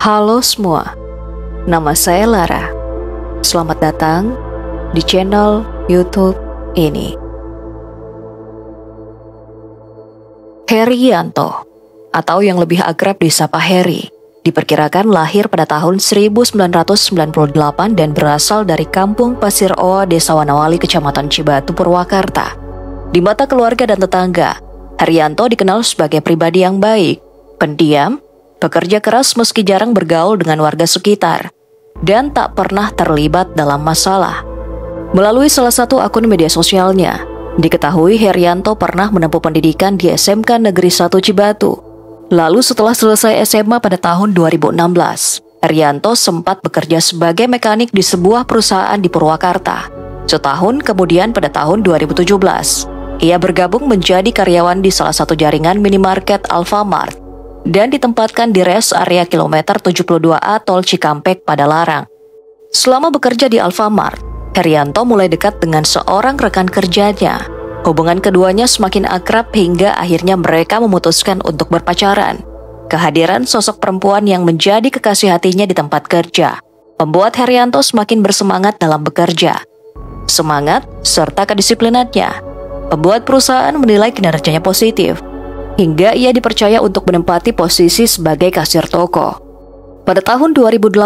Halo semua, nama saya Lara. Selamat datang di channel YouTube ini. Herianto, atau yang lebih akrab disapa Heri, diperkirakan lahir pada tahun 1998 dan berasal dari Kampung Pasir Oa, Desa Wanawali, Kecamatan Cibatu, Purwakarta. Di mata keluarga dan tetangga, Herianto dikenal sebagai pribadi yang baik, pendiam, bekerja keras meski jarang bergaul dengan warga sekitar, dan tak pernah terlibat dalam masalah. Melalui salah satu akun media sosialnya, diketahui Herianto pernah menempuh pendidikan di SMK Negeri 1 Cibatu. Lalu setelah selesai SMA pada tahun 2016, Herianto sempat bekerja sebagai mekanik di sebuah perusahaan di Purwakarta. Setahun kemudian pada tahun 2017, ia bergabung menjadi karyawan di salah satu jaringan minimarket Alfamart dan ditempatkan di rest area kilometer 72A Tol Cikampek Padalarang. Selama bekerja di Alfamart, Herianto mulai dekat dengan seorang rekan kerjanya. Hubungan keduanya semakin akrab hingga akhirnya mereka memutuskan untuk berpacaran. Kehadiran sosok perempuan yang menjadi kekasih hatinya di tempat kerja membuat Herianto semakin bersemangat dalam bekerja. Semangat serta kedisiplinannya membuat perusahaan menilai kinerjanya positif, hingga ia dipercaya untuk menempati posisi sebagai kasir toko. Pada tahun 2018,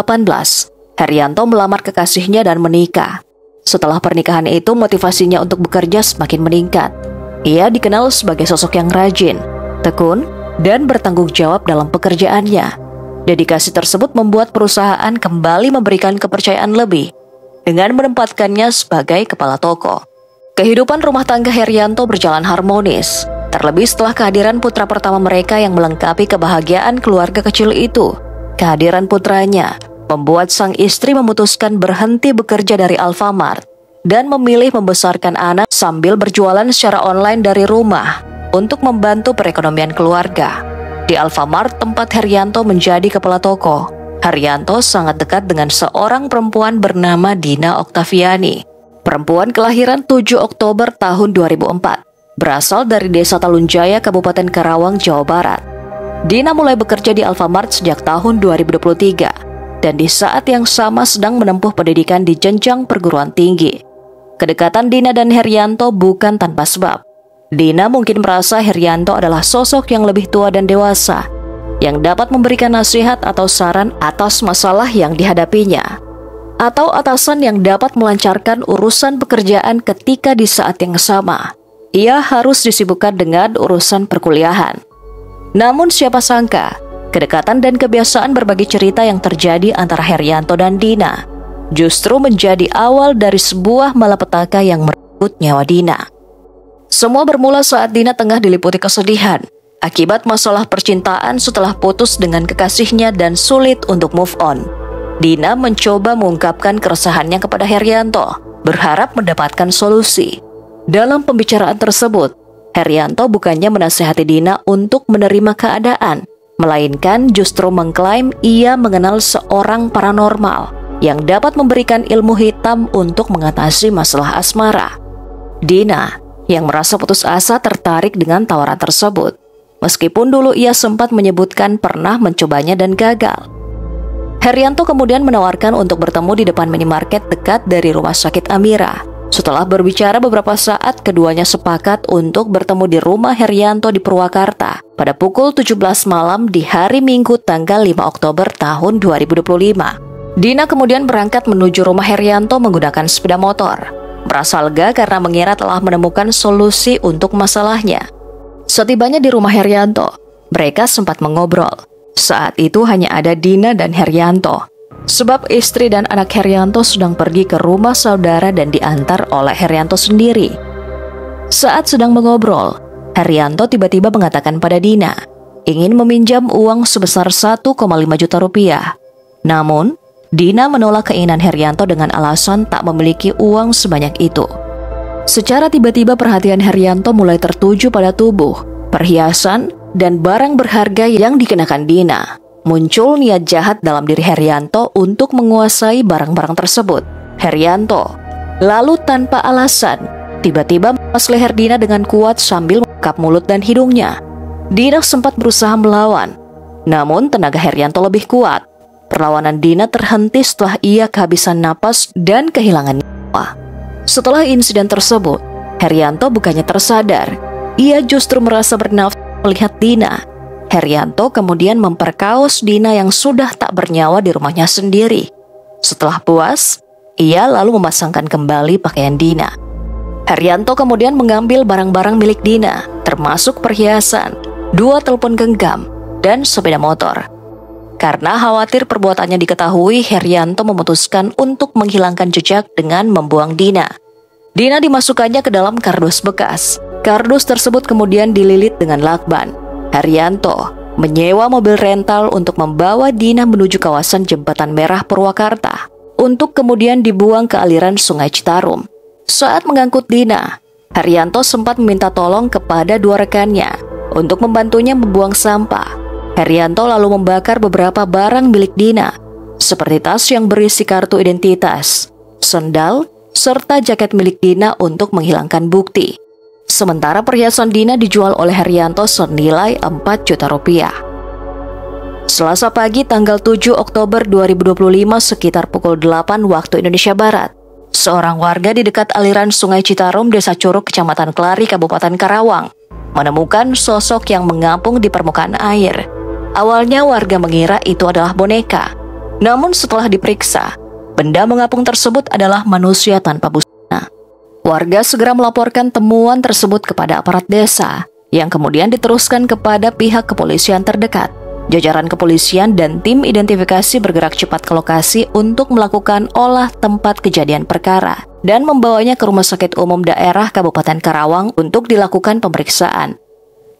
Herianto melamar kekasihnya dan menikah. Setelah pernikahan itu, motivasinya untuk bekerja semakin meningkat. Ia dikenal sebagai sosok yang rajin, tekun, dan bertanggung jawab dalam pekerjaannya. Dedikasi tersebut membuat perusahaan kembali memberikan kepercayaan lebih dengan menempatkannya sebagai kepala toko. Kehidupan rumah tangga Herianto berjalan harmonis, terlebih setelah kehadiran putra pertama mereka yang melengkapi kebahagiaan keluarga kecil itu. Kehadiran putranya membuat sang istri memutuskan berhenti bekerja dari Alfamart dan memilih membesarkan anak sambil berjualan secara online dari rumah untuk membantu perekonomian keluarga. Di Alfamart tempat Herianto menjadi kepala toko, Herianto sangat dekat dengan seorang perempuan bernama Dina Oktaviani. Perempuan kelahiran 7 Oktober tahun 2004. Berasal dari Desa Talunjaya, Kabupaten Karawang, Jawa Barat. Dina mulai bekerja di Alfamart sejak tahun 2023 dan di saat yang sama sedang menempuh pendidikan di jenjang perguruan tinggi. Kedekatan Dina dan Herianto bukan tanpa sebab. Dina mungkin merasa Herianto adalah sosok yang lebih tua dan dewasa, yang dapat memberikan nasihat atau saran atas masalah yang dihadapinya, atau atasan yang dapat melancarkan urusan pekerjaan ketika di saat yang sama ia harus disibukkan dengan urusan perkuliahan. Namun siapa sangka, kedekatan dan kebiasaan berbagi cerita yang terjadi antara Herianto dan Dina justru menjadi awal dari sebuah malapetaka yang merenggut nyawa Dina. Semua bermula saat Dina tengah diliputi kesedihan akibat masalah percintaan setelah putus dengan kekasihnya dan sulit untuk move on. Dina mencoba mengungkapkan keresahannya kepada Herianto, berharap mendapatkan solusi. Dalam pembicaraan tersebut, Herianto bukannya menasihati Dina untuk menerima keadaan, melainkan justru mengklaim ia mengenal seorang paranormal yang dapat memberikan ilmu hitam untuk mengatasi masalah asmara. Dina, yang merasa putus asa, tertarik dengan tawaran tersebut, meskipun dulu ia sempat menyebutkan pernah mencobanya dan gagal. Herianto kemudian menawarkan untuk bertemu di depan minimarket dekat dari rumah sakit Amira. Setelah berbicara beberapa saat, keduanya sepakat untuk bertemu di rumah Herianto di Purwakarta pada pukul 17 malam di hari Minggu tanggal 5 Oktober tahun 2025. Dina kemudian berangkat menuju rumah Herianto menggunakan sepeda motor. Merasa lega karena mengira telah menemukan solusi untuk masalahnya. Setibanya di rumah Herianto, mereka sempat mengobrol. Saat itu hanya ada Dina dan Herianto, sebab istri dan anak Herianto sedang pergi ke rumah saudara dan diantar oleh Herianto sendiri. Saat sedang mengobrol, Herianto tiba-tiba mengatakan pada Dina ingin meminjam uang sebesar 1,5 juta rupiah. Namun, Dina menolak keinginan Herianto dengan alasan tak memiliki uang sebanyak itu. Secara tiba-tiba perhatian Herianto mulai tertuju pada tubuh, perhiasan, dan barang berharga yang dikenakan Dina. Muncul niat jahat dalam diri Herianto untuk menguasai barang-barang tersebut. Herianto lalu tanpa alasan tiba-tiba memas leher Dina dengan kuat sambil mengangkat mulut dan hidungnya. Dina sempat berusaha melawan, namun tenaga Herianto lebih kuat. Perlawanan Dina terhenti setelah ia kehabisan napas dan kehilangan nyawa. Setelah insiden tersebut, Herianto bukannya tersadar, ia justru merasa bernafsu melihat Dina. Herianto kemudian memperkaos Dina yang sudah tak bernyawa di rumahnya sendiri. Setelah puas, ia lalu memasangkan kembali pakaian Dina. Herianto kemudian mengambil barang-barang milik Dina, termasuk perhiasan, 2 telepon genggam, dan sepeda motor. Karena khawatir perbuatannya diketahui, Herianto memutuskan untuk menghilangkan jejak dengan membuang Dina. Dina dimasukkannya ke dalam kardus bekas. Kardus tersebut kemudian dililit dengan lakban. Herianto menyewa mobil rental untuk membawa Dina menuju kawasan Jembatan Merah Purwakarta, untuk kemudian dibuang ke aliran Sungai Citarum. Saat mengangkut Dina, Herianto sempat meminta tolong kepada 2 rekannya untuk membantunya membuang sampah. Herianto lalu membakar beberapa barang milik Dina, seperti tas yang berisi kartu identitas, sendal, serta jaket milik Dina untuk menghilangkan bukti. Sementara perhiasan Dina dijual oleh Herianto senilai 4 juta rupiah. Selasa pagi tanggal 7 Oktober 2025 sekitar pukul 8 waktu Indonesia Barat, seorang warga di dekat aliran Sungai Citarum, Desa Curug, Kecamatan Kelari, Kabupaten Karawang, menemukan sosok yang mengapung di permukaan air. Awalnya warga mengira itu adalah boneka, namun setelah diperiksa, benda mengapung tersebut adalah manusia tanpa busana. Warga segera melaporkan temuan tersebut kepada aparat desa, yang kemudian diteruskan kepada pihak kepolisian terdekat. Jajaran kepolisian dan tim identifikasi bergerak cepat ke lokasi untuk melakukan olah tempat kejadian perkara dan membawanya ke Rumah Sakit Umum Daerah Kabupaten Karawang untuk dilakukan pemeriksaan.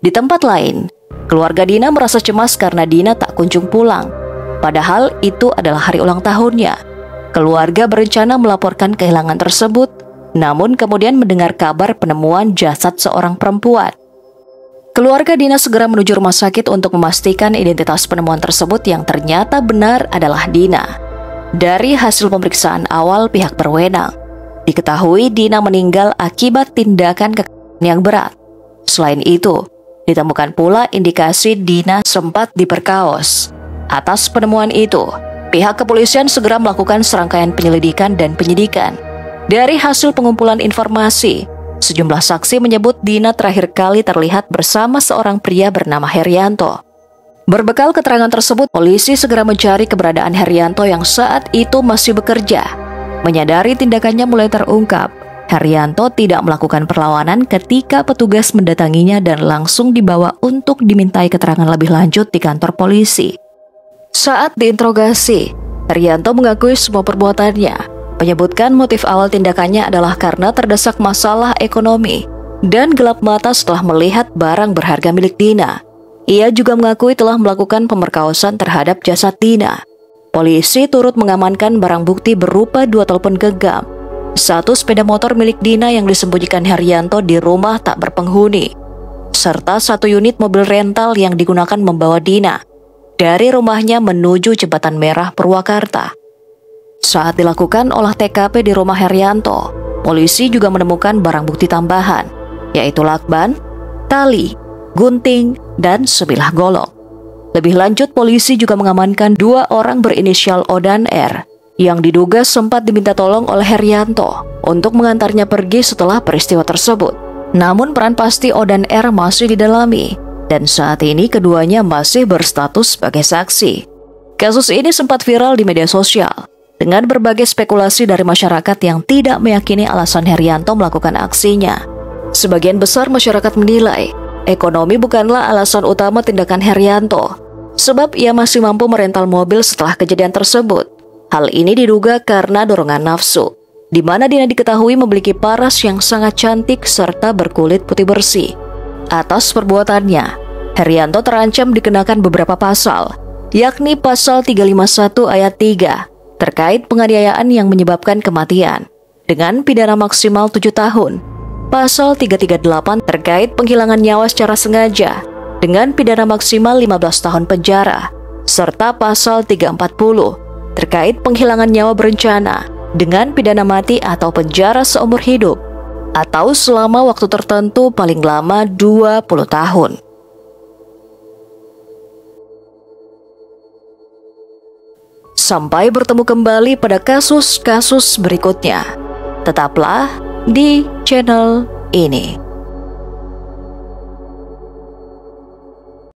Di tempat lain, keluarga Dina merasa cemas karena Dina tak kunjung pulang. Padahal itu adalah hari ulang tahunnya. Keluarga berencana melaporkan kehilangan tersebut, namun kemudian mendengar kabar penemuan jasad seorang perempuan. Keluarga Dina segera menuju rumah sakit untuk memastikan identitas penemuan tersebut yang ternyata benar adalah Dina. Dari hasil pemeriksaan awal pihak berwenang, diketahui Dina meninggal akibat tindakan kekerasan yang berat. Selain itu, ditemukan pula indikasi Dina sempat diperkaos. Atas penemuan itu, pihak kepolisian segera melakukan serangkaian penyelidikan dan penyidikan. Dari hasil pengumpulan informasi, sejumlah saksi menyebut Dina terakhir kali terlihat bersama seorang pria bernama Herianto. Berbekal keterangan tersebut, polisi segera mencari keberadaan Herianto yang saat itu masih bekerja. Menyadari tindakannya mulai terungkap, Herianto tidak melakukan perlawanan ketika petugas mendatanginya dan langsung dibawa untuk dimintai keterangan lebih lanjut di kantor polisi. Saat diinterogasi, Herianto mengakui semua perbuatannya, menyebutkan motif awal tindakannya adalah karena terdesak masalah ekonomi dan gelap mata setelah melihat barang berharga milik Dina. Ia juga mengakui telah melakukan pemerkosaan terhadap jasad Dina. Polisi turut mengamankan barang bukti berupa 2 telepon genggam, 1 sepeda motor milik Dina yang disembunyikan Herianto di rumah tak berpenghuni, serta 1 unit mobil rental yang digunakan membawa Dina dari rumahnya menuju Jembatan Merah Purwakarta. Saat dilakukan olah TKP di rumah Herianto, polisi juga menemukan barang bukti tambahan, yaitu lakban, tali, gunting, dan sebilah golok. Lebih lanjut, polisi juga mengamankan 2 orang berinisial O dan R yang diduga sempat diminta tolong oleh Herianto untuk mengantarnya pergi setelah peristiwa tersebut. Namun peran pasti O dan R masih didalami, dan saat ini keduanya masih berstatus sebagai saksi. Kasus ini sempat viral di media sosial, dengan berbagai spekulasi dari masyarakat yang tidak meyakini alasan Herianto melakukan aksinya. Sebagian besar masyarakat menilai, ekonomi bukanlah alasan utama tindakan Herianto, sebab ia masih mampu merental mobil setelah kejadian tersebut. Hal ini diduga karena dorongan nafsu, di mana Dina diketahui memiliki paras yang sangat cantik serta berkulit putih bersih. Atas perbuatannya, Herianto terancam dikenakan beberapa pasal, yakni pasal 351 ayat 3, terkait penganiayaan yang menyebabkan kematian, dengan pidana maksimal 7 tahun. Pasal 338 terkait penghilangan nyawa secara sengaja, dengan pidana maksimal 15 tahun penjara, serta pasal 340 terkait penghilangan nyawa berencana, dengan pidana mati atau penjara seumur hidup, atau selama waktu tertentu paling lama 20 tahun. Sampai bertemu kembali pada kasus-kasus berikutnya. Tetaplah di channel ini.